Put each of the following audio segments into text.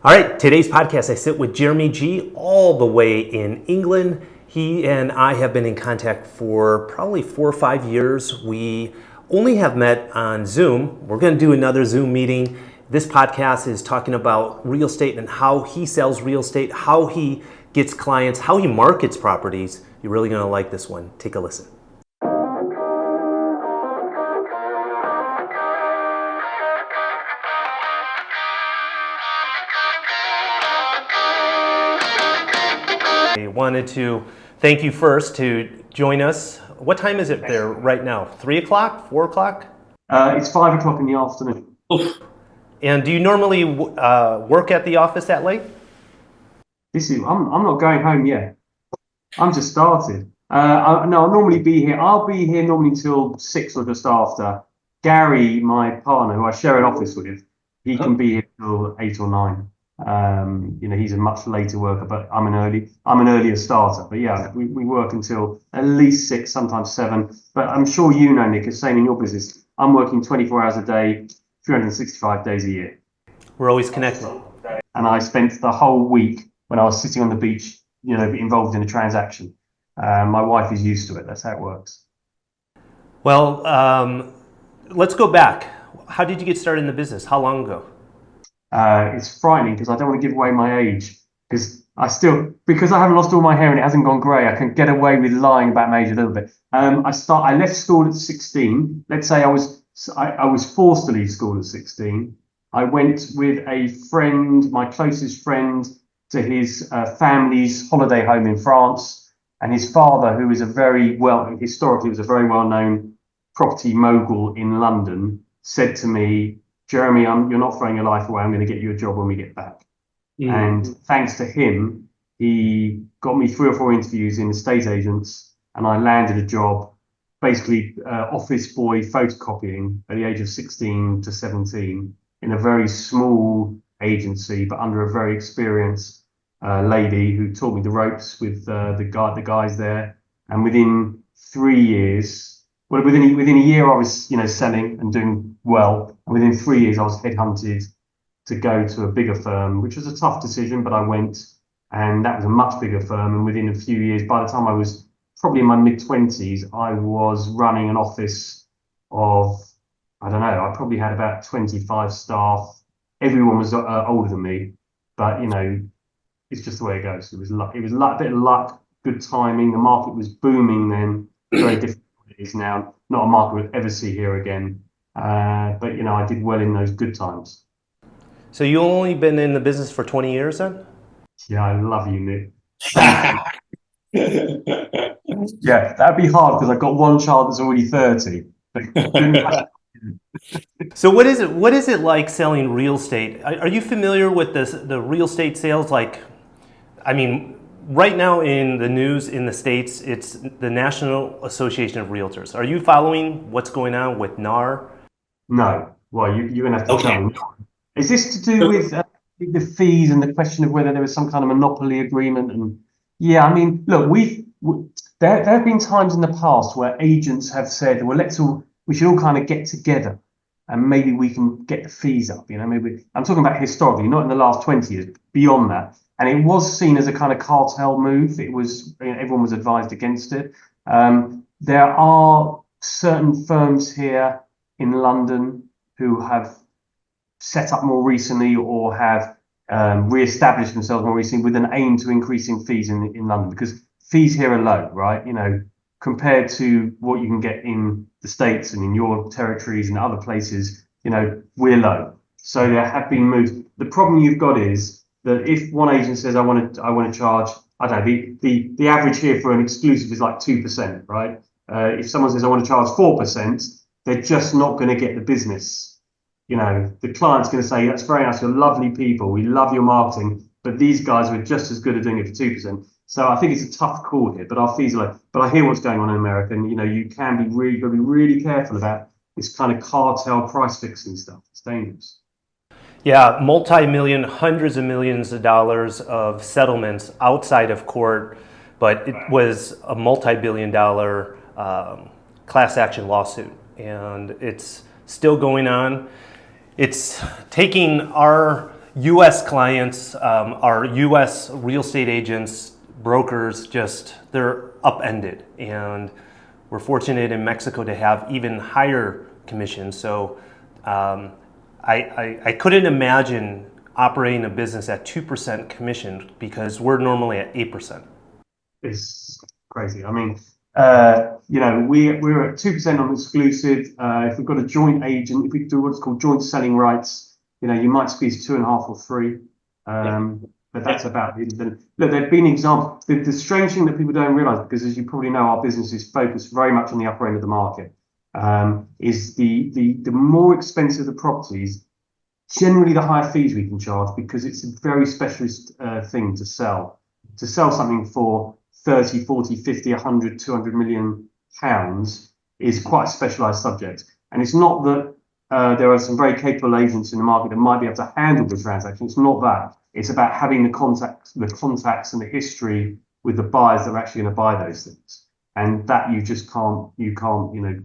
All right, today's podcast, I sit with Jeremy G all the way in England. He and I have been in contact for probably 4 or 5 years. We only have met on Zoom. We're going to do another Zoom meeting. This podcast is talking about real estate and how he sells real estate, how he gets clients, how he markets properties. You're really going to like this one. Take a listen. I wanted to thank you first to join us. What time is it there right now? 3 o'clock? 4 o'clock? It's 5 o'clock in the afternoon. Oof. And do you normally work at the office that late? I'm not going home yet. I'm just started. I'll normally be here. I'll be here normally until 6 or just after. Gary, my partner, who I share an office with, he can be here till 8 or 9. He's a much later worker, but I'm an earlier starter. But yeah, we work until at least 6, sometimes 7. But I'm sure you know, Nick, is same in your business. I'm working 24 hours a day, 365 days a year. We're always connected. And I spent the whole week when I was sitting on the beach, involved in a transaction. My wife is used to it. That's how it works. Well, let's go back. How did you get started in the business? How long ago? It's frightening because I don't want to give away my age because I haven't lost all my hair and it hasn't gone grey. I can get away with lying about my age a little bit. I left school at 16. Let's say I was forced to leave school at 16. I went with a friend, my closest friend, to his family's holiday home in France, and his father, who is historically was a very well-known property mogul in London, said to me, Jeremy, you're not throwing your life away. I'm going to get you a job when we get back. Mm. And thanks to him, he got me 3 or 4 interviews in estate agents, and I landed a job, basically office boy photocopying at the age of 16 to 17 in a very small agency, but under a very experienced lady who taught me the ropes with the guys there. And within 3 years, within a year, I was selling and doing well. And within 3 years, I was headhunted to go to a bigger firm, which was a tough decision, but I went, and that was a much bigger firm. And within a few years, by the time I was probably in my mid-20s, I was running an office of, I don't know, I probably had about 25 staff. Everyone was older than me, but it's just the way it goes. It was luck. It was a bit of luck, good timing. The market was booming then, very different from it is now. Not a market we'll ever see here again. But I did well in those good times. So you only been in the business for 20 years then? Yeah, I love you, Nick. Yeah, that'd be hard because I've got one child that's already 30. So what is it like selling real estate? Are you familiar with the real estate sales? Right now in the news in the States, it's the National Association of Realtors. Are you following what's going on with NAR? No. Well, you're going to have to tell me. Is this to do with the fees and the question of whether there was some kind of monopoly agreement? And yeah, look, there have been times in the past where agents have said, well, we should all kind of get together and maybe we can get the fees up. Maybe I'm talking about historically, not in the last 20 years, beyond that. And it was seen as a kind of cartel move. It was, everyone was advised against it. There are certain firms here in London who have set up more recently or have re-established themselves more recently with an aim to increasing fees in London, because fees here are low, right? Compared to what you can get in the States and in your territories and other places, we're low. So there have been moves. The problem you've got is that if one agent says, I want to charge, I don't know, the average here for an exclusive is like 2%, right? If someone says, I want to charge 4%, they're just not going to get the business. The client's going to say, that's very nice, you're lovely people, we love your marketing, but these guys were just as good at doing it for 2%. So I think it's a tough call here, but our fees are low. But I hear what's going on in America, and you can be really careful about this kind of cartel price fixing stuff. It's dangerous. Yeah, multi-million, hundreds of millions of dollars of settlements outside of court, but it was a multi-billion-dollar class action lawsuit, and it's still going on. It's taking our U.S. clients, our U.S. real estate agents, brokers, they're upended. And we're fortunate in Mexico to have even higher commissions. So I couldn't imagine operating a business at 2% commission because we're normally at 8%. It's crazy. I mean, we're at 2% on exclusive. If we've got a joint agent, if we do what's called joint selling rights, you might squeeze 2.5 or 3. But that's about it. Look, there've been examples. The strange thing that people don't realize, because as you probably know, our business is focused very much on the upper end of the market, is the more expensive the properties, generally the higher fees we can charge, because it's a very specialist thing to sell. To sell something for 30, 40, 50, 100, 200 million pounds is quite a specialized subject. And it's not that there are some very capable agents in the market that might be able to handle the transaction. It's not that. It's about having the contacts and the history with the buyers that are actually going to buy those things. And that you just can't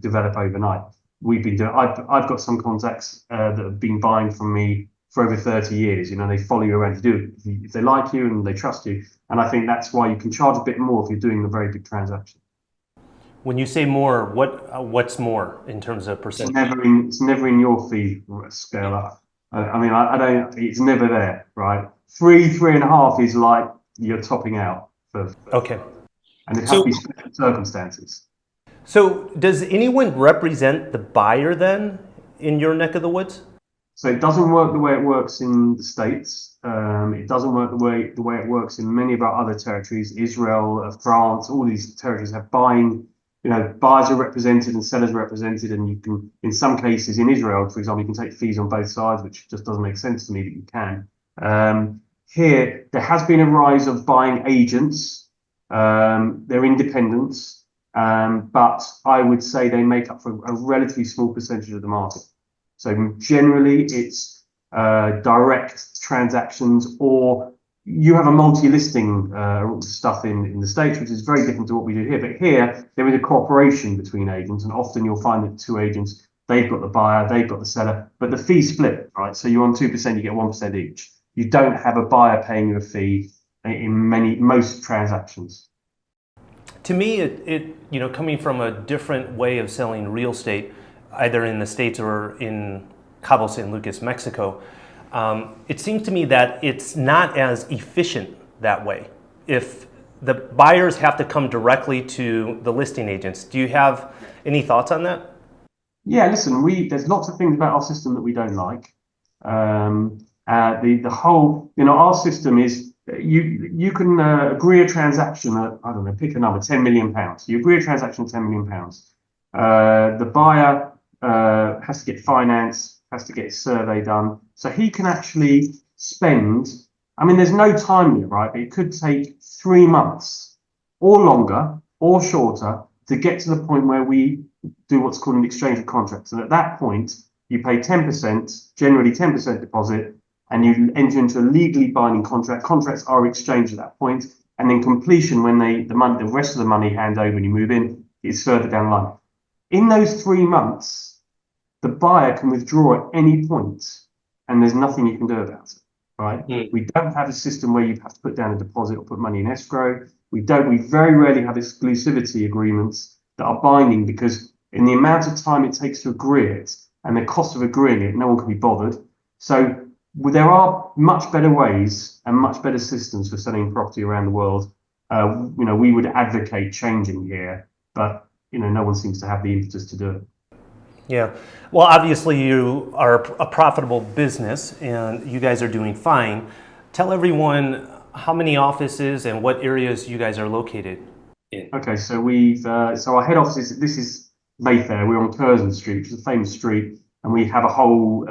develop overnight. I've got some contacts that have been buying from me for over 30 years. They follow you around to do it if they like you and they trust you. And I think that's why you can charge a bit more if you're doing a very big transaction. When you say more, what's more in terms of percent? It's never in your fee scale up. I don't. It's never there, right? 3.5 is like you're topping out for. Okay. And it has to be special circumstances. So does anyone represent the buyer then in your neck of the woods? So it doesn't work the way it works in the States. It doesn't work the way it works in many of our other territories. Israel, France, all these territories have buying. Buyers are represented and sellers are represented, and you can, in some cases, in Israel, for example, you can take fees on both sides, which just doesn't make sense to me, but you can. Here, there has been a rise of buying agents. They're independents, but I would say they make up for a relatively small percentage of the market. So generally, it's direct transactions, or you have a multi-listing stuff in the States, which is very different to what we do here. But here, there is a cooperation between agents, and often you'll find that 2 agents, they've got the buyer, they've got the seller, but the fee split, right? So you're on 2%, you get 1% each. You don't have a buyer paying you a fee in most transactions. To me, it coming from a different way of selling real estate, either in the States or in Cabo San Lucas, Mexico, it seems to me that it's not as efficient that way. If the buyers have to come directly to the listing agents, do you have any thoughts on that? Yeah, listen, there's lots of things about our system that we don't like. The whole, our system is you can agree a transaction at, I don't know, pick a number, £10 million. You agree a transaction at £10 million. The buyer has to get finance, has to get a survey done. So he can actually spend, there's no time limit, right? But it could take 3 months or longer or shorter to get to the point where we do what's called an exchange of contracts. And at that point, you pay 10%, generally 10% deposit, and you enter into a legally binding contract. Contracts are exchanged at that point, and then completion, when the rest of the money hand over and you move in, is further down the line. In those 3 months, the buyer can withdraw at any point, and there's nothing you can do about it, right? We don't have a system where you have to put down a deposit or put money in escrow. We very rarely have exclusivity agreements that are binding, because in the amount of time it takes to agree it and the cost of agreeing it, no one can be bothered. So there are much better ways and much better systems for selling property around the world. We would advocate changing here, but no one seems to have the impetus to do it. Yeah. Well, obviously you are a profitable business and you guys are doing fine. Tell everyone how many offices and what areas you guys are located in. Okay, so so our head office this is Mayfair. We're on Curzon Street, which is a famous street, and we have a whole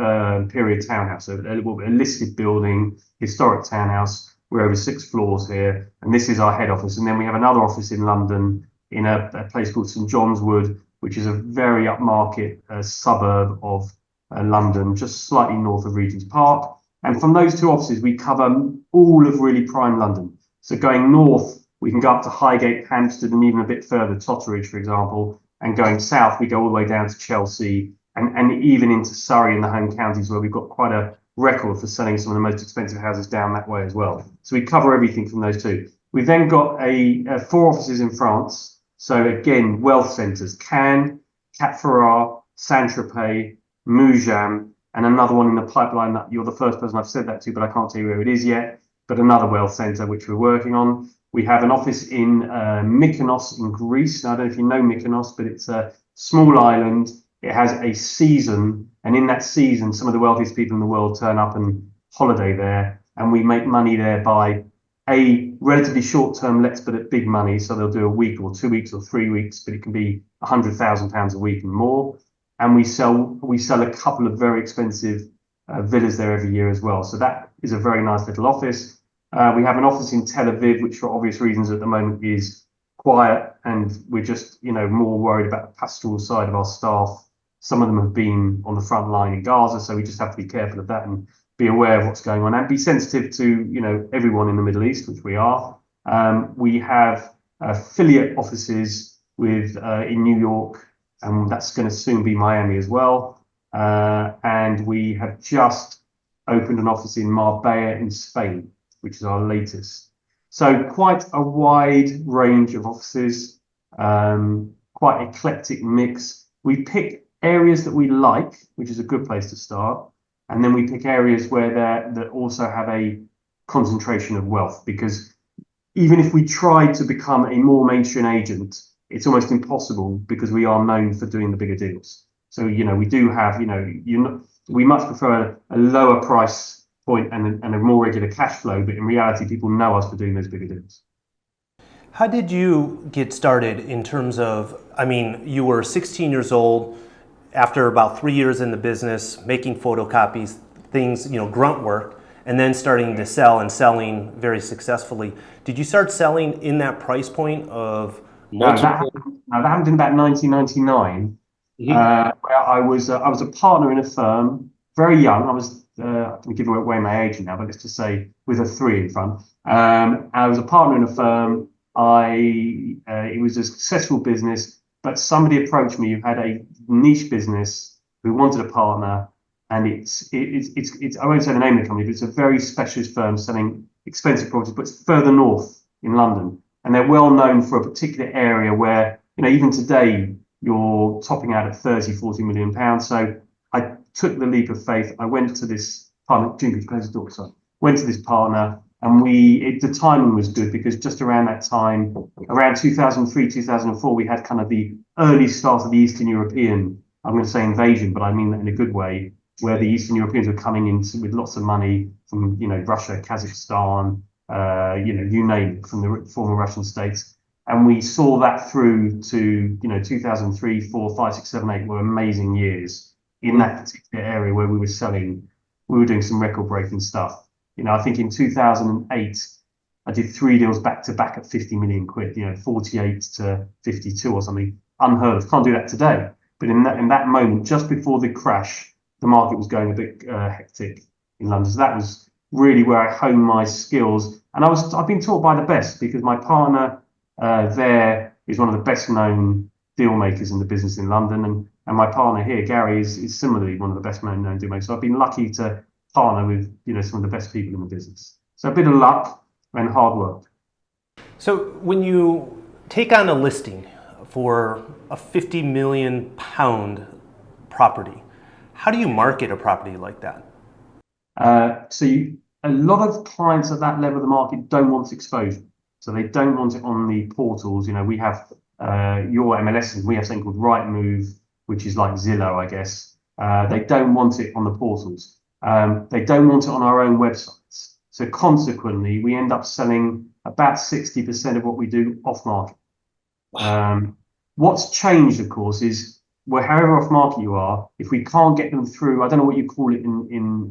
period townhouse, a listed building, historic townhouse. We're over 6 floors here, and this is our head office. And then we have another office in London, in a place called St John's Wood, which is a very upmarket suburb of London, just slightly north of Regent's Park. And from those 2 offices, we cover all of really prime London. So going north, we can go up to Highgate, Hampstead, and even a bit further, Totteridge, for example. And going south, we go all the way down to Chelsea and even into Surrey and the home counties, where we've got quite record for selling some of the most expensive houses down that way as well. So we cover everything from those two. We've then got four offices in France. So again, wealth centres, Cannes, Cap Ferrat, Saint-Tropez, Mougins, and another one in the pipeline that you're the first person I've said that to, but I can't tell you where it is yet, but another wealth centre which we're working on. We have an office in Mykonos in Greece. Now, I don't know if you know Mykonos, but it's a small island. It has a season, and in that season, some of the wealthiest people in the world turn up and holiday there, and we make money there by a relatively short-term lets, but at big money. So they'll do a week or 2 weeks or 3 weeks, but it can be £100,000 a week and more. And we sell a couple of very expensive villas there every year as well. So that is a very nice little office. We have an office in Tel Aviv, which for obvious reasons at the moment is quiet, and we're just more worried about the pastoral side of our staff. Some of them have been on the front line in Gaza, so we just have to be careful of that and be aware of what's going on and be sensitive to everyone in the Middle East, which we are. We have affiliate offices in New York, and that's going to soon be Miami as well. And we have just opened an office in Marbella in Spain, which is our latest. So quite a wide range of offices, quite eclectic mix. We pick areas that we like, which is a good place to start. And then we pick areas that also have a concentration of wealth, because even if we try to become a more mainstream agent, it's almost impossible because we are known for doing the bigger deals. So, we do have, we much prefer a lower price point and a more regular cash flow, but in reality, people know us for doing those bigger deals. How did you get started in terms of, you were 16 years old, after about 3 years in the business, making photocopies, things, grunt work, and then starting to sell and selling very successfully. Did you start selling in that price point of multiple? No, that happened in about 1999. Where I was a partner in a firm, very young. I was, I'm going to give away my age now, but let's just say with a 3 in front. I was a partner in a firm. It was a successful business, but somebody approached me who had a niche business, who wanted a partner, and it's I won't say the name of the company, but it's a very specialist firm selling expensive properties, but it's further north in London, and they're well known for a particular area where even today you're topping out at 30-40 million pounds. So I took the leap of faith. I went to this partner. Jim, could you close the door? Sorry. Went to this partner, and the timing was good because just around that time, around 2003, 2004, we had kind of the early start of the Eastern European, I'm going to say invasion, but I mean that in a good way, where the Eastern Europeans were coming in with lots of money from, Russia, Kazakhstan, you name it, from the former Russian states. And we saw that through to, 2003, 4, 5, 6, 7, 8 were amazing years in that particular area where we were doing some record breaking stuff. I think in 2008, I did 3 deals back to back at 50 million quid, 48 to 52 or something, unheard of. Can't do that today. But in that moment, just before the crash, the market was going a bit hectic in London. So that was really where I honed my skills. And I've been taught by the best, because my partner there is one of the best known deal makers in the business in London. And my partner here, Gary, is similarly one of the best known deal makers. So I've been lucky to partner with some of the best people in the business. So a bit of luck and hard work. So when you take on a listing for a £50 million property, how do you market a property like that? A lot of clients at that level of the market don't want exposure. So they don't want it on the portals. We have your MLSs, we have something called Rightmove, which is like Zillow, I guess. They don't want it on the portals. They don't want it on our own websites. So consequently, we end up selling about 60% of what we do off market. What's changed, of course, is however off market you are, if we can't get them through, I don't know what you call it in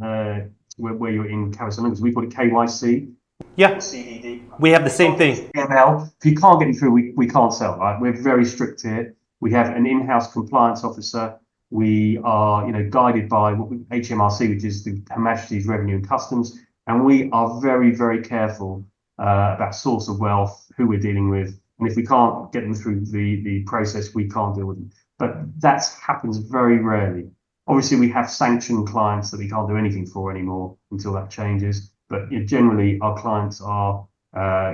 where you're in Cabo, because we call it KYC. Yeah, CDD. We have the same thing. ML. If you can't get them through, we can't sell, right? We're very strict here. We have an in-house compliance officer. We are, guided by HMRC, which is the Her Majesty's Revenue and Customs, and we are very, very careful about source of wealth, who we're dealing with, and if we can't get them through the process, we can't deal with them. But that happens very rarely. Obviously, we have sanctioned clients that we can't do anything for anymore until that changes. But generally, our clients are,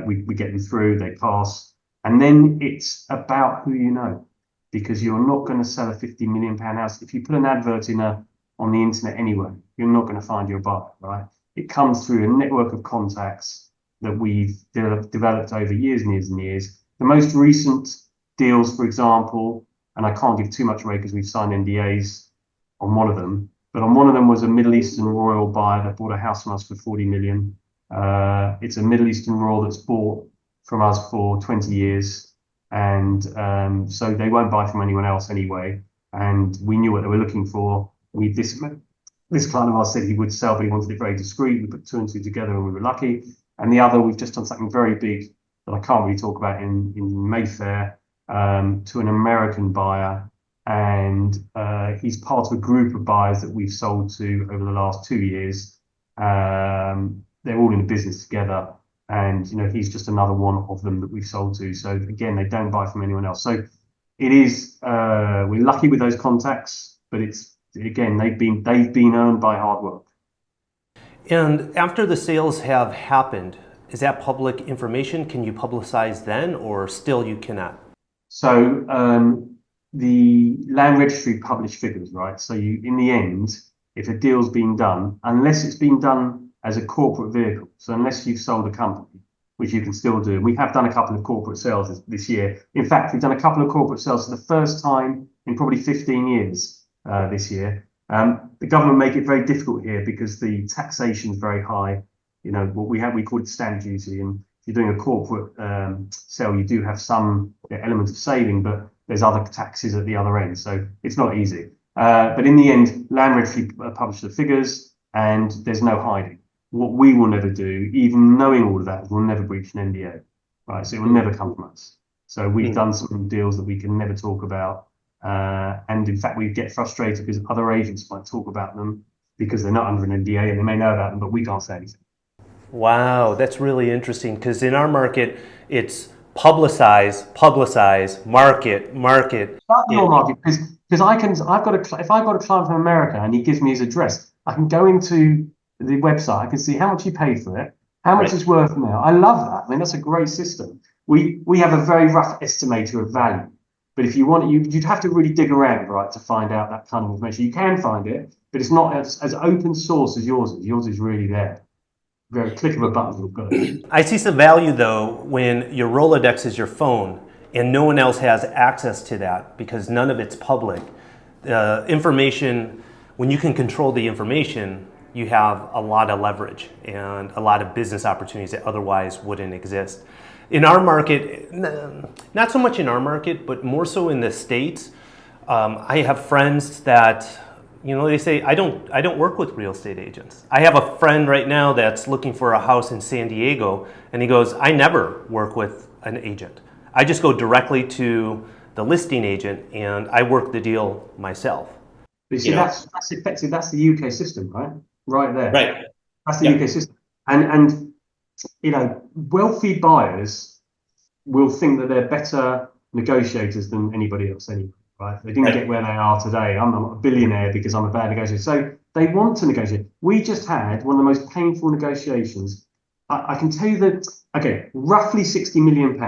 we get them through, they pass. And then it's about who you know, because you're not going to sell a £50 million house. If you put an advert on the internet anywhere, you're not going to find your buyer, right? It comes through a network of contacts that we've developed over years and years and years. The most recent deals, for example, and I can't give too much away because we've signed NDAs on one of them, but on one of them was a Middle Eastern royal buyer that bought a house from us for 40 million. It's a Middle Eastern royal that's bought from us for 20 years. And so they won't buy from anyone else anyway. And we knew what they were looking for. This client of ours said he would sell, but he wanted it very discreet. We put two and two together and we were lucky. And the other, we've just done something very big that I can't really talk about in Mayfair, to an American buyer. And he's part of a group of buyers that we've sold to over the last 2 years. They're all in the business together. And, he's just another one of them that we've sold to. So again, they don't buy from anyone else. So it is, we're lucky with those contacts, but it's, again, they've been earned by hard work. And after the sales have happened, is that public information? Can you publicize then, or still you cannot? So the land registry publish figures, right? So in the end, if a deal's been done, unless it's been done as a corporate vehicle, so unless you've sold a company, which you can still do. We have done a couple of corporate sales this year. In fact, we've done a couple of corporate sales for the first time in probably 15 years this year. The government make it very difficult here because the taxation is very high. What we call it stamp duty. And if you're doing a corporate sale, you do have some element of saving, but there's other taxes at the other end. So it's not easy. But in the end, land registry publish the figures and there's no hiding. What we will never do, even knowing all of that, we'll never breach an NDA, right? So it will never come from us. So we've done some deals that we can never talk about. And in fact, we get frustrated because other agents might talk about them because they're not under an NDA and they may know about them, but we can't say anything. Wow, that's really interesting because in our market, it's publicize, market. Not your market, because if I've got a client from America and he gives me his address, I can go into the website, I can see how much he paid for it, how much it's worth now. I love that. I mean, that's a great system. We have a very rough estimator of value, but if you want it, you'd have to really dig around, right, to find out that kind of information. You can find it, but it's not as open source as yours is. Yours is really there. Very click of a button, you've got it. I see some value though when your Rolodex is your phone and no one else has access to that because none of it's public. Information, when you can control the information, you have a lot of leverage and a lot of business opportunities that otherwise wouldn't exist. In our market, not so much in our market, but more so in the States, I have friends that, they say, I don't work with real estate agents. I have a friend right now that's looking for a house in San Diego, and he goes, I never work with an agent. I just go directly to the listing agent and I work the deal myself. But you see, that's effective. That's the UK system, right? Right there. Right. That's the UK system. And wealthy buyers will think that they're better negotiators than anybody else anyway, right? They didn't get where they are today. I'm not a billionaire because I'm a bad negotiator. So they want to negotiate. We just had one of the most painful negotiations. I can tell you that, roughly £60 million.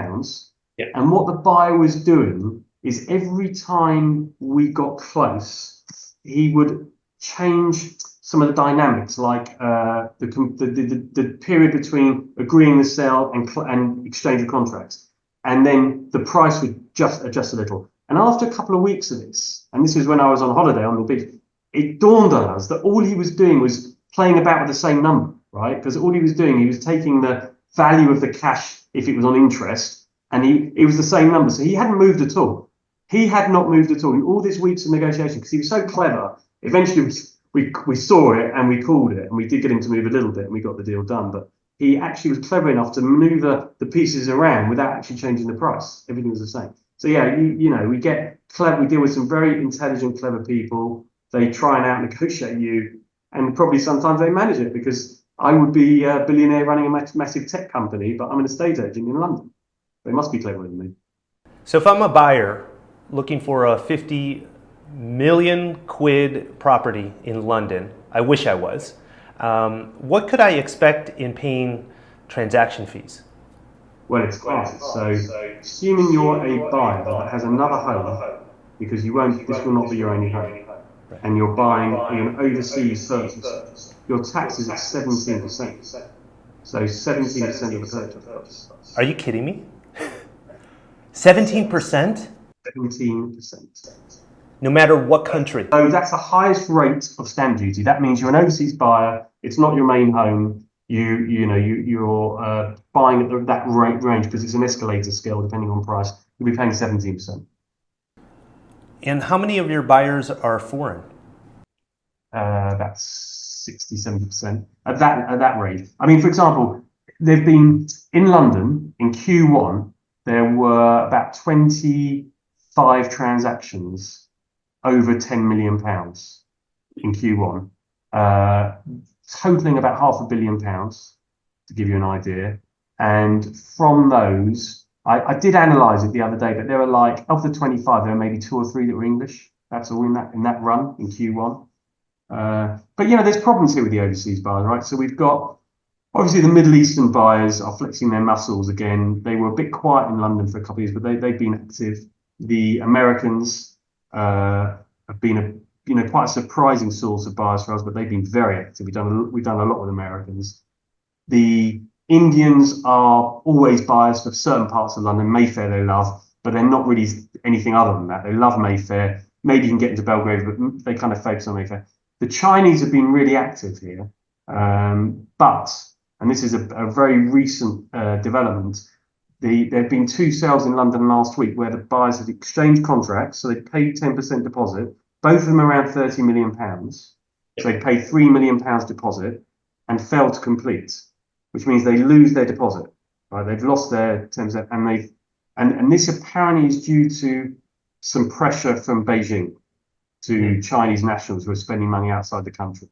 Yeah. And what the buyer was doing is every time we got close, he would change some of the dynamics, like the period between agreeing the sale and exchange of contracts. And then the price would just adjust a little. And after a couple of weeks of this, and this was when I was on holiday on the beach, it dawned on us that all he was doing was playing about with the same number, right? Because all he was doing, he was taking the value of the cash if it was on interest, and it was the same number. So he hadn't moved at all. He had not moved at all in all these weeks of negotiation because he was so clever. Eventually, we saw it and we called it and we did get him to move a little bit and we got the deal done. But he actually was clever enough to maneuver the pieces around without actually changing the price. Everything was the same. So yeah, we get clever. We deal with some very intelligent, clever people. They try and out-negotiate you, and probably sometimes they manage it because I would be a billionaire running a massive tech company, but I'm an estate agent in London. They must be cleverer than me. So if I'm a buyer looking for a $50 million quid property in London. I wish I was. What could I expect in paying transaction fees? Well, it's classes. So, assuming you're a buyer that has another home, because this will not be your only home, and you're buying an overseas purchase, your tax is at 17%. So 17% of the purchase price. Are you kidding me? 17%? 17%. No matter what country. So that's the highest rate of stamp duty. That means you're an overseas buyer. It's not your main home. You're buying at that rate range because it's an escalator scale depending on price. You'll be paying 17%. And how many of your buyers are foreign? That's 60, 70% at that rate. I mean, for example, they've been in London in Q1. There were about 25 transactions over £10 million in Q1, totaling about £500 million, to give you an idea. And from those, I did analyse it the other day, but there were like, of the 25, there were maybe 2 or 3 that were English. That's all in that run in Q1. But there's problems here with the overseas buyers, right? So we've got, obviously, the Middle Eastern buyers are flexing their muscles again. They were a bit quiet in London for a couple of years, but they've been active. The Americans have been quite a surprising source of buyers for us, but they've been very active. We've done a lot with Americans. The Indians are always buyers for certain parts of London. Mayfair they love, but they're not really anything other than that. They love Mayfair. Maybe you can get into Belgrade, but they kind of focus on Mayfair. The Chinese have been really active here, but, and this is a very recent development, there have been 2 sales in London last week where the buyers had exchanged contracts, so they paid 10% deposit, both of them around £30 million. So they paid £3 million deposit and failed to complete, which means they lose their deposit. Right? They've lost their 10%, and this apparently is due to some pressure from Beijing to Chinese nationals who are spending money outside the country.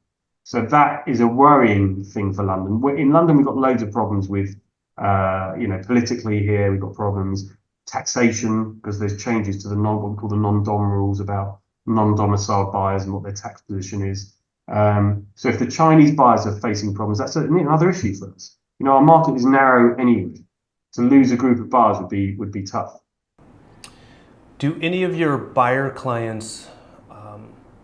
So that is a worrying thing for London. In London, we've got loads of problems with, politically here, we've got problems, taxation, because there's changes to what we call the non-dom rules about non-domiciled buyers and what their tax position is. So if the Chinese buyers are facing problems, that's another issue for us. Our market is narrow anyway. To lose a group of buyers would be tough. Do any of your buyer clients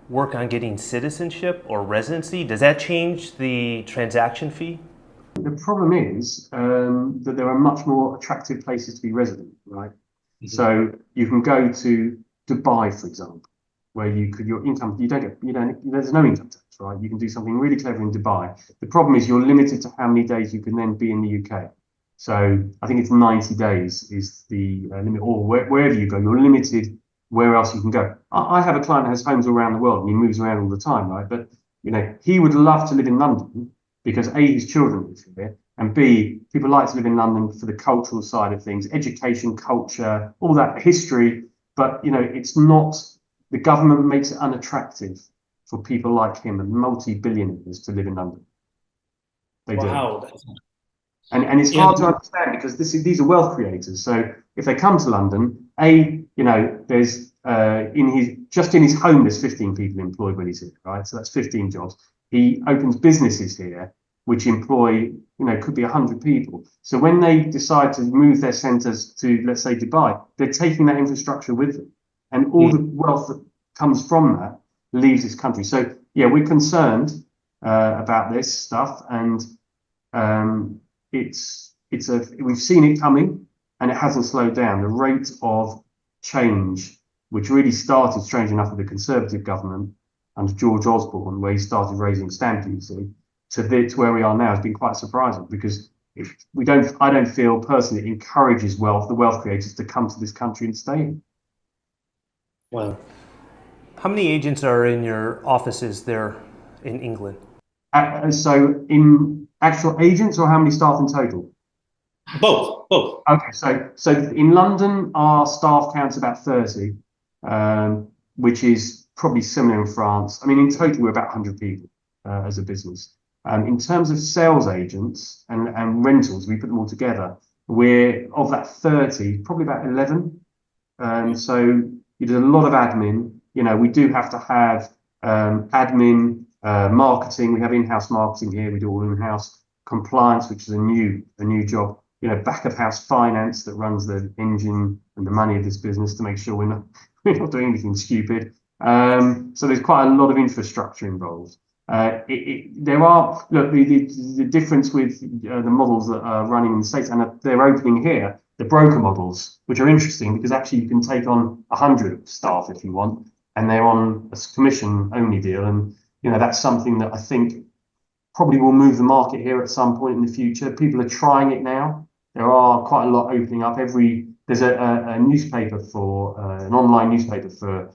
work on getting citizenship or residency? Does that change the transaction fee? The problem is that there are much more attractive places to be resident, right? Mm-hmm. So you can go to Dubai, for example, where your income, there's no income tax, right? You can do something really clever in Dubai. The problem is you're limited to how many days you can then be in the UK. So I think it's 90 days is the limit, or wherever you go, you're limited where else you can go. I have a client that has homes around the world and he moves around all the time, right? But he would love to live in London because A, his children live here, and B, people like to live in London for the cultural side of things, education, culture, all that history. But it's not, the government makes it unattractive for people like him and multi-billionaires to live in London. They do. And it's hard to understand because these are wealth creators. So if they come to London, there's in his home there's 15 people employed when he's here, right? So that's 15 jobs. He opens businesses here which employ, could be 100 people. So when they decide to move their centres to, let's say, Dubai, they're taking that infrastructure with them, and all the wealth that comes from that leaves this country. So yeah, we're concerned about this stuff, and we've seen it coming and it hasn't slowed down. The rate of change, which really started, strange enough, with the Conservative government under George Osborne, where he started raising stamp duty, to where we are now, has been quite surprising, because I don't feel personally it encourages the wealth creators to come to this country and stay in. Wow. How many agents are in your offices there in England? So in actual agents, or how many staff in total? Both. Okay, so in London, our staff count's about 30, which is probably similar in France. I mean, in total, we're about 100 people as a business. In terms of sales agents and rentals, we put them all together. We're, of that 30, probably about 11. So you do a lot of admin, we do have to have admin, marketing. We have in-house marketing here. We do all in-house compliance, which is a new job. Back of house finance that runs the engine and the money of this business to make sure we're not doing anything stupid. So there's quite a lot of infrastructure involved. There are the difference with the models that are running in the States and they're opening here, the broker models, which are interesting because actually you can take on 100 staff if you want, and they're on a commission only deal. And that's something that I think probably will move the market here at some point in the future. People are trying it now. There are quite a lot opening up. There's a newspaper an online newspaper for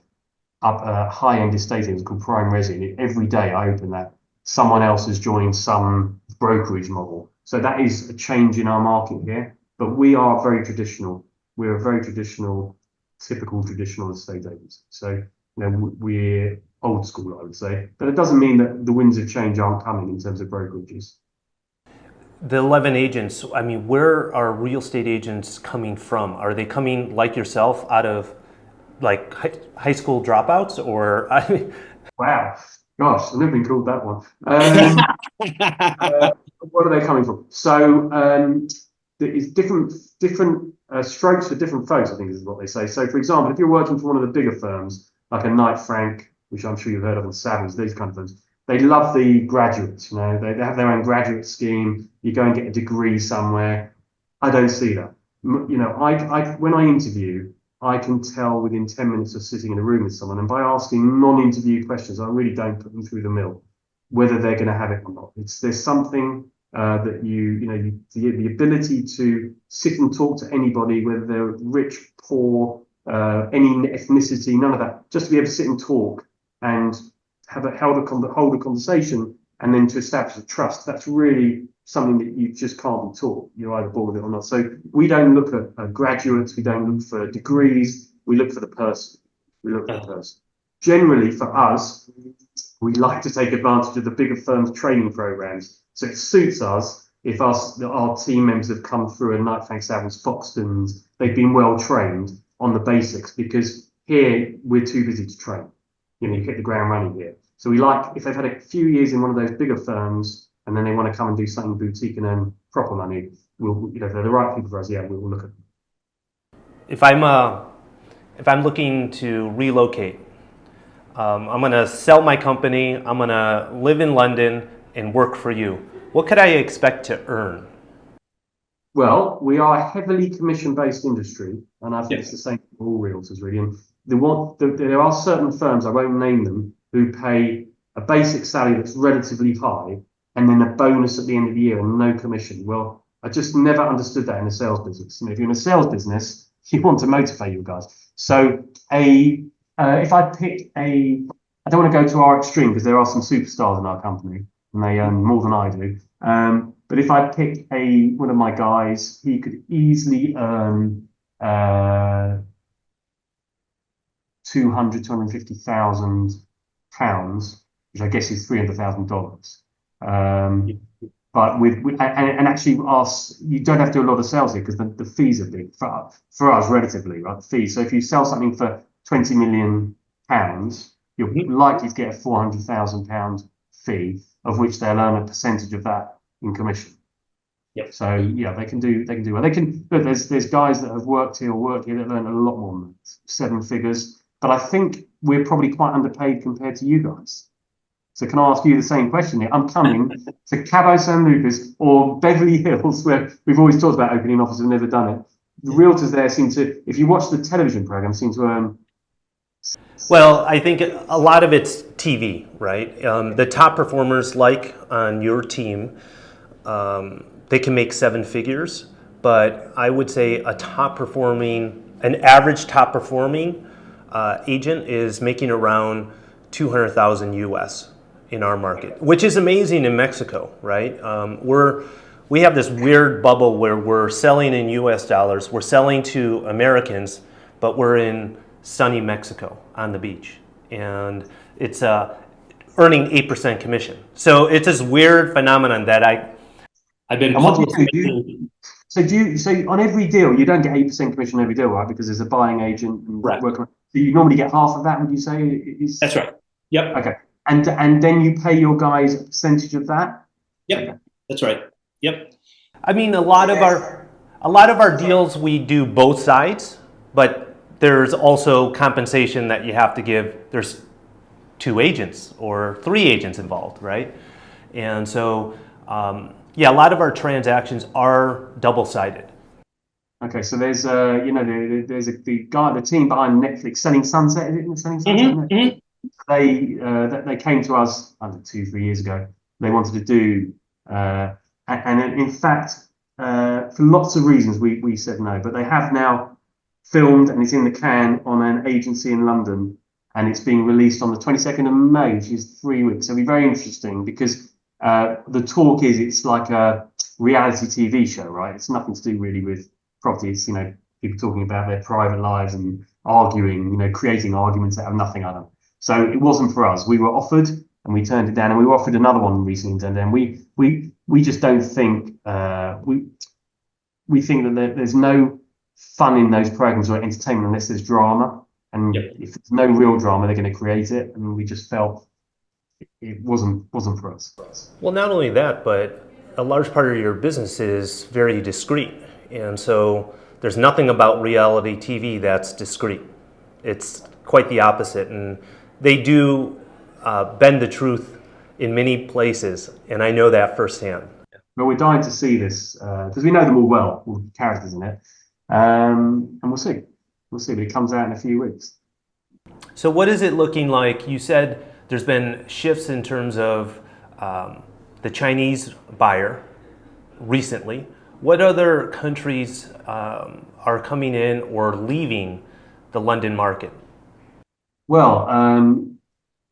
high-end estate agents called Prime Resi. Every day I open that, someone else has joined some brokerage model. So that is a change in our market here. But we are very traditional. We're a very typical traditional estate agents. So we're old school, I would say. But it doesn't mean that the winds of change aren't coming in terms of brokerages. The 11 agents, I mean, where are real estate agents coming from? Are they coming like yourself out of like high school dropouts or? Wow, gosh, I've never been called that one. Where are they coming from? So there is different strokes for different folks, I think is what they say. So for example, if you're working for one of the bigger firms, like a Knight Frank, which I'm sure you've heard of, and Savage, these kind of firms, they love the graduates. They have their own graduate scheme. You go and get a degree somewhere. I don't see that. When I interview, I can tell within 10 minutes of sitting in a room with someone, and by asking non-interview questions, I really don't put them through the mill, whether they're going to have it or not. There's something that the ability to sit and talk to anybody, whether they're rich, poor, any ethnicity, none of that, just to be able to sit and talk and hold a conversation, and then to establish a trust. That's really something that you just can't be taught. You're either born with it or not. So we don't look at graduates. We don't look for degrees. We look for the person. Generally, for us, we like to take advantage of the bigger firms' training programs. So it suits us if our team members have come through a Knight Frank Savage Foxtons. They've been well trained on the basics, because here we're too busy to train. You hit the ground running here. So we like, if they've had a few years in one of those bigger firms and then they want to come and do something boutique and earn proper money, if they're the right people for us, yeah, we'll look at them. If I'm looking to relocate, I'm going to sell my company, I'm going to live in London and work for you. What could I expect to earn? Well, we are a heavily commission-based industry, and I think it's the same for all realtors, really. And there are certain firms, I won't name them, who pay a basic salary that's relatively high and then a bonus at the end of the year and no commission. Well, I just never understood that in the sales business. If you're in a sales business, you want to motivate your guys. So if I pick I don't want to go to our extreme because there are some superstars in our company and they earn more than I do. But if I pick one of my guys, he could easily earn 250,000 pounds, which I guess is $300,000. But and actually, you don't have to do a lot of sales here because the fees are big for us relatively, right? The fees. So if you sell something for £20 million, you're likely to get a £400,000 fee, of which they'll earn a percentage of that in commission. Yep. So yeah, they can do well. Look, there's guys that have worked here that earn a lot more than that, 7 figures. But I think we're probably quite underpaid compared to you guys. So can I ask you the same question here? I'm coming to Cabo San Lucas or Beverly Hills, where we've always talked about opening offices and never done it. The realtors there seem to, if you watch the television program, seem to earn. Well, I think a lot of it's TV, right? The top performers, like on your team, they can make 7 figures, but I would say an average top performing agent is making around 200,000 US in our market, which is amazing in Mexico, right? We have this weird bubble where we're selling in US dollars, we're selling to Americans, but we're in sunny Mexico on the beach, and it's earning 8% commission. So it's this weird phenomenon that I've been. So on every deal you don't get 8% commission on every deal, right? Because there's a buying agent and right. working. So you normally get half of that, would you say? That's right. Yep. Okay. And then you pay your guys a percentage of that? Yep. Okay. That's right. Yep. I mean, a lot of our deals we do both sides, but there's also compensation that you have to give. There's 2 agents or 3 agents involved, right? And so, yeah, a lot of our transactions are double-sided. Okay, so there's the guy, the team behind Netflix, Selling Sunset. Is it Selling Sunset? Mm-hmm. They came to us, I don't know, 2-3 years ago. They wanted to do, and in fact, for lots of reasons, we said no. But they have now filmed, and it's in the can on an agency in London, and it's being released on the 22nd of May, which is 3 weeks. It'll be very interesting because the talk is it's like a reality TV show, right? It's nothing to do really with property. It's, people talking about their private lives and arguing, creating arguments that have nothing on them. So it wasn't for us. We were offered and we turned it down, and we were offered another one recently and turned it down. We just don't think we think that there's no fun in those programs or entertainment unless there's drama. And if there's no real drama, they're going to create it. And we just felt it wasn't for us. Well, not only that, but a large part of your business is very discreet. And so there's nothing about reality TV that's discreet. It's quite the opposite. And they do bend the truth in many places. And I know that firsthand. But we're dying to see this because we know them all well, all the characters in it. And we'll see. We'll see. But it comes out in a few weeks. So what is it looking like? You said there's been shifts in terms of the Chinese buyer recently. What other countries are coming in or leaving the London market? Well,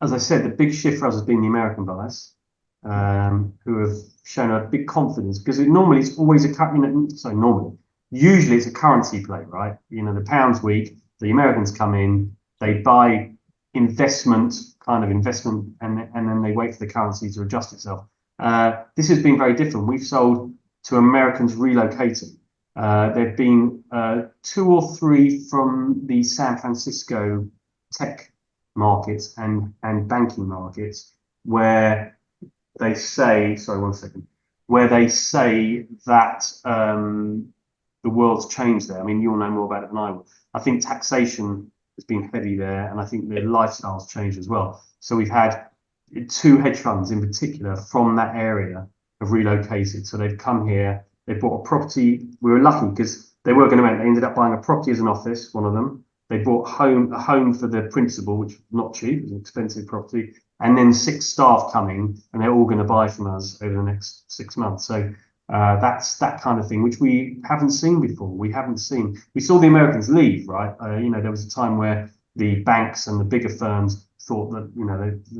as I said, the big shift for us has been the American buyers who have shown a big confidence because normally it's always usually it's a currency play, right? The pound's weak, the Americans come in, they buy investment, and then they wait for the currency to adjust itself. This has been very different. We've sold to Americans relocating. There've been 2 or 3 from the San Francisco tech markets and banking markets where they say, that the world's changed there. I mean, you'll know more about it than I will. I think taxation has been heavy there, and I think their lifestyles changed as well. So we've had 2 hedge funds in particular from that area have relocated. So they've come here, they bought a property. We were lucky because they were going to rent. They ended up buying a property as an office, one of them. They bought a home for the principal, which was not cheap, it was an expensive property. And then 6 staff coming, and they're all going to buy from us over the next 6 months. So that's that kind of thing, which we haven't seen before. We saw the Americans leave, right? There was a time where the banks and the bigger firms thought that,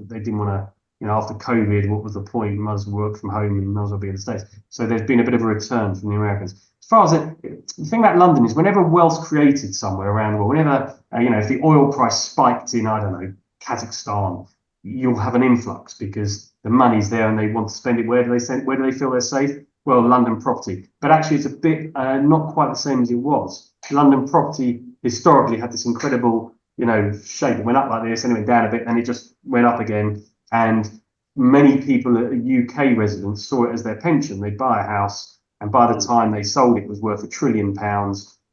they didn't want to, after COVID, what was the point? You might as well work from home and might as well be in the States. So there's been a bit of a return from the Americans. As far as the thing about London is whenever wealth's created somewhere around the world, whenever, if the oil price spiked in, I don't know, Kazakhstan, you'll have an influx because the money's there and they want to spend it. Where do they feel they're safe? Well, London property. But actually it's a bit not quite the same as it was. London property historically had this incredible, shape. It went up like this and it went down a bit and it just went up again. And many people, UK residents, saw it as their pension. They'd buy a house and by the time they sold it, it was worth £1 trillion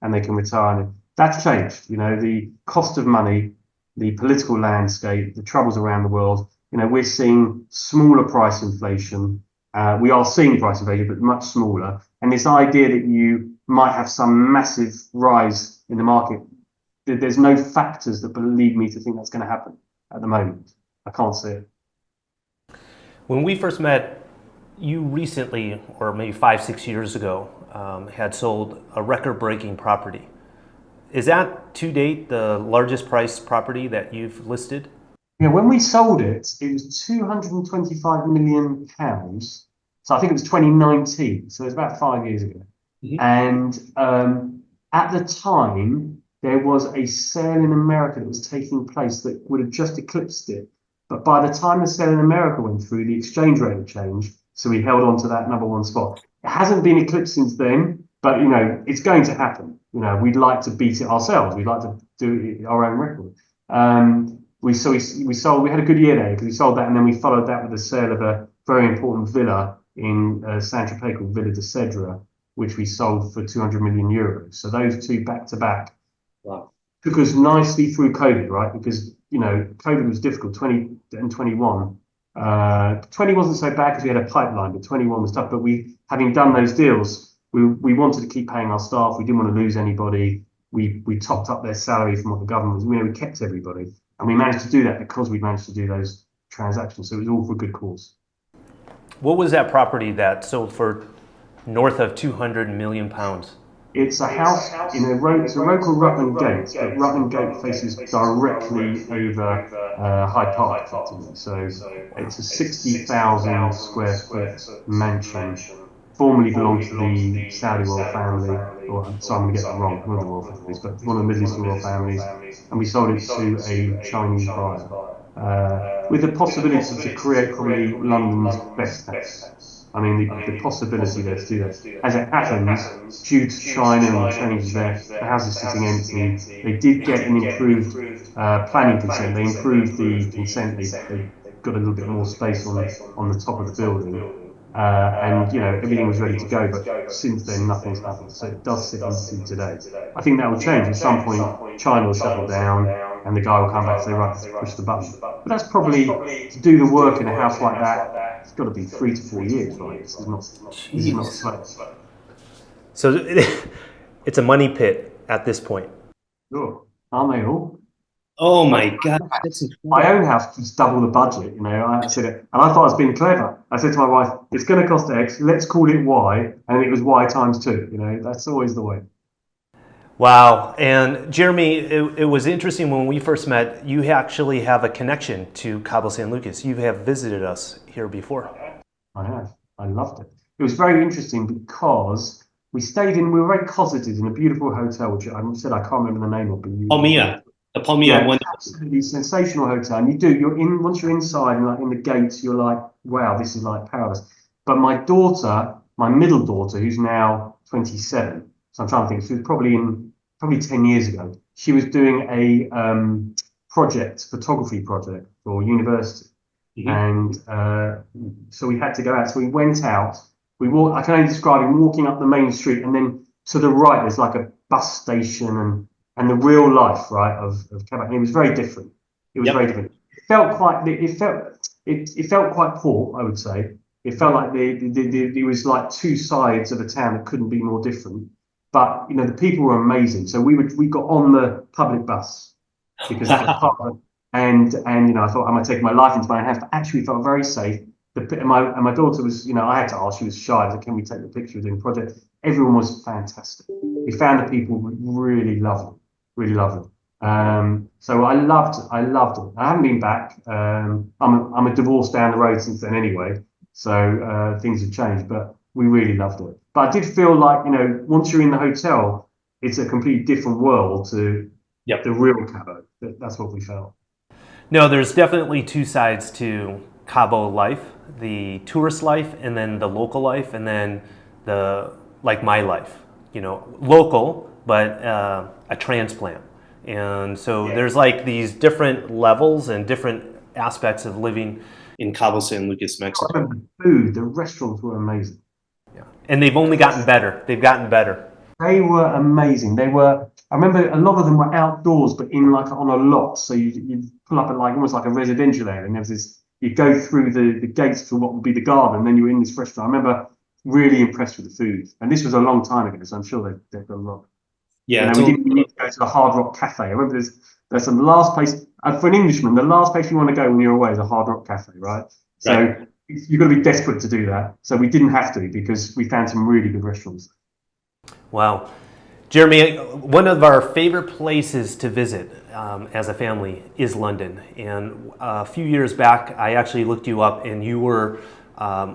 and they can retire. And that's changed. The cost of money, the political landscape, the troubles around the world. We're seeing smaller price inflation. We are seeing price inflation, but much smaller. And this idea that you might have some massive rise in the market, there's no factors that lead me to think that's going to happen at the moment. I can't see it. When we first met, you recently, or maybe 5-6 years ago, had sold a record-breaking property. Is that to date the largest priced property that you've listed? Yeah, when we sold it, it was £225 million. So I think it was 2019. So it was about 5 years ago. Mm-hmm. And at the time, there was a sale in America that was taking place that would have just eclipsed it. But by the time the sale in America went through, the exchange rate had changed. So we held on to that number 1 spot. It hasn't been eclipsed since then, but it's going to happen. We'd like to beat it ourselves. We'd like to do our own record. We sold. We had a good year there because we sold that, and then we followed that with the sale of a very important villa in Saint-Tropez called Villa de Cedra, which we sold for 200 million euros. So those two back to back Wow. took us nicely through COVID, right? Because COVID was difficult. 20 and 21. 20 wasn't so bad because we had a pipeline, but 21 was tough. But having done those deals, we wanted to keep paying our staff. We didn't want to lose anybody. We topped up their salary from what the government was. We kept everybody, and we managed to do that because we managed to do those transactions. So it was all for a good cause. What was that property that sold for north of 200 million pounds? It's a house in a road. It's a road called Rutland Gate, but Rutland Gate faces directly over Hyde Park, effectively. So it's a 60,000 square foot mansion, formerly belonged to the Saudi royal family, or so I'm going to get that wrong, one of the royal families, but one of the Middle Eastern royal families, and we sold it to a Chinese buyer, with the possibility to create probably London's best house. I mean, the possibility there to do that. As it happens, due to China and the changes there, the house is sitting empty. They did get an improved planning consent. They improved the consent. They got a little bit more space on the top of the building. And everything was ready to go, but since then nothing's happened. So it does sit empty today. I think that will change at some point. China will settle down, and the guy will come back and say, right, let's push the button. But that's probably to do the work in a house like that. It's got to be 3 to 4 years, right? This is not slow. So it's a money pit at this point. Sure, aren't they all? Oh my God, that's incredible. My own house was double the budget, I said it, and I thought I was being clever. I said to my wife, it's going to cost X, let's call it Y, and it was Y times 2. That's always the way. Wow. And Jeremy, it was interesting when we first met, you actually have a connection to Cabo San Lucas. You have visited us here before. I have. I loved it. It was very interesting because we were very cosseted in a beautiful hotel, which I said I can't remember the name of, but Palmilla. The Palmilla one. Absolutely sensational hotel. And once you're inside and like in the gates, you're like, wow, this is like paradise. But my middle daughter, who's now 27, so I'm trying to think, she was probably 10 years ago, she was doing a photography project for university. Mm-hmm. And so we had to go out. So we went out, I can only describe it, walking up the main street, and then to the right, there's like a bus station and the real life, right, of Cabo. And it was very different. It was very different. It felt quite poor, I would say. It felt like it was like two sides of a town that couldn't be more different. But the people were amazing. So we got on the public bus because that was part of it. And I thought, am I taking my life into my hands? But actually felt very safe. And my daughter was, I had to ask, she was shy. I said, can we take the picture during the project? Everyone was fantastic. We found the people really lovely, really lovely. So I loved it. I haven't been back. I'm a divorce down the road since then anyway. So things have changed, but we really loved it. But I did feel like, once you're in the hotel, it's a completely different world to the real Cabo. That's what we felt. No, there's definitely two sides to Cabo life, the tourist life and then the local life, and then my life, local, but a transplant. And so there's like these different levels and different aspects of living in Cabo San Lucas, Mexico. The restaurants were amazing. Yeah. And they've only gotten better. They've gotten better. They were amazing. I remember a lot of them were outdoors, but in like on a lot. So you pull up at like almost like a residential area, and there was this, you go through the gates to what would be the garden, and then you're in this restaurant. I remember really impressed with the food. And this was a long time ago, so I'm sure they've done a lot. Yeah. We didn't need to go to the Hard Rock Cafe. I remember there's some last place, for an Englishman, the last place you want to go when you're away is a Hard Rock Cafe, right? So you've got to be desperate to do that. So we didn't have to, because we found some really good restaurants. Wow. Jeremy, one of our favorite places to visit as a family is London. And a few years back, I actually looked you up, and you were,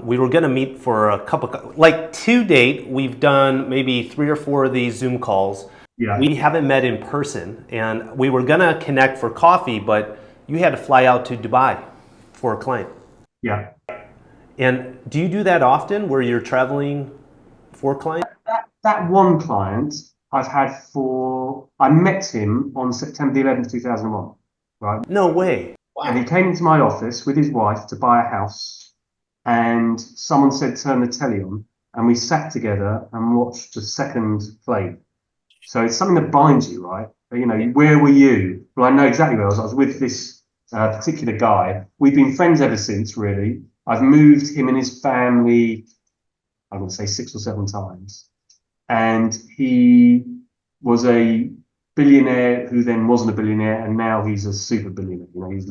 we were going to meet for a couple, to date, we've done maybe 3 or 4 of these Zoom calls. Yeah. We haven't met in person, and we were going to connect for coffee, but you had to fly out to Dubai for a client. Yeah. And do you do that often, where you're traveling for clients? That one client I've had I met him on September the 11th, 2001. right? No way. And he came into my office with his wife to buy a house, and someone said, turn the telly on, and we sat together and watched the second play. So it's something that binds you, right? You know, where were you? Well, I know exactly where I was. I was with this particular guy. We've been friends ever since, really. I've moved him and his family, I'm going to say 6 or 7 times. And he was a billionaire who then wasn't a billionaire, and now he's a super billionaire. You know, he's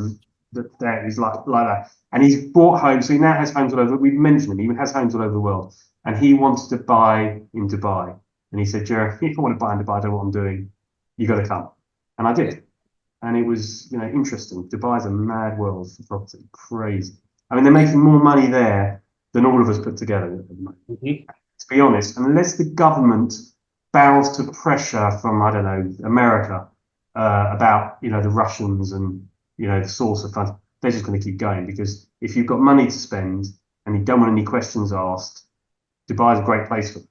like that. And he's bought homes, so he now has homes all over. We've mentioned him, he even has homes all over the world. And he wanted to buy in Dubai. And he said, Jerry, if I want to buy in Dubai, I don't know what I'm doing. You got to come. And I did. And it was, you know, interesting. Dubai's a mad world for property. Crazy. I mean, they're making more money there than all of us put together at the moment. Mm-hmm. To be honest, unless the government bows to pressure from, I don't know, America about, you know, the Russians and, you know, the source of funds, they're just going to keep going, because if you've got money to spend and you don't want any questions asked, Dubai is a great place for it.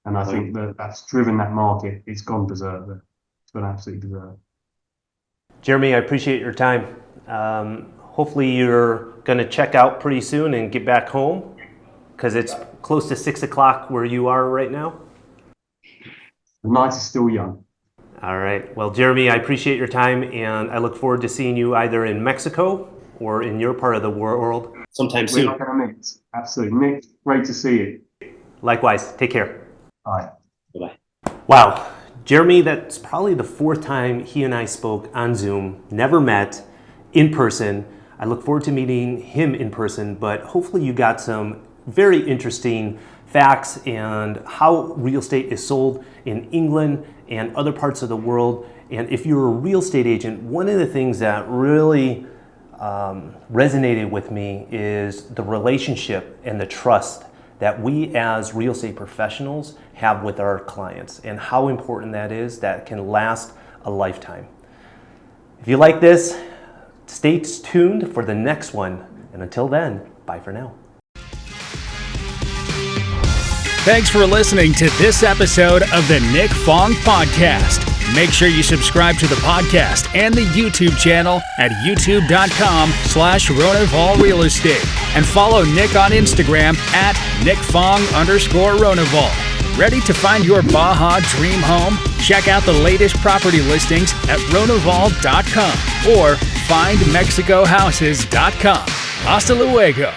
And I think that's driven that market. It's gone berserk there. It's gone absolutely berserk. Jeremy, I appreciate your time. Hopefully you're going to check out pretty soon and get back home, because it's close to 6 o'clock where you are right now. The night is still young. All right. Well, Jeremy, I appreciate your time, and I look forward to seeing you either in Mexico or in your part of the world sometime soon. We're not going to meet. Absolutely. Nick, great to see you. Likewise. Take care. Bye. Bye-bye. Wow. Jeremy, that's probably the 4th time he and I spoke on Zoom, never met in person. I look forward to meeting him in person, but hopefully you got some very interesting facts and how real estate is sold in England and other parts of the world. And if you're a real estate agent, one of the things that really resonated with me is the relationship and the trust that we as real estate professionals have with our clients, and how important that is, that can last a lifetime. If you like this, stay tuned for the next one. And until then, bye for now. Thanks for listening to this episode of the Nick Fong Podcast. Make sure you subscribe to the podcast and the YouTube channel at youtube.com/Ronaval Real Estate, and follow Nick on Instagram at NickFong_Ronaval. Ready to find your Baja dream home? Check out the latest property listings at Ronaval.com or findmexicohouses.com. Hasta luego.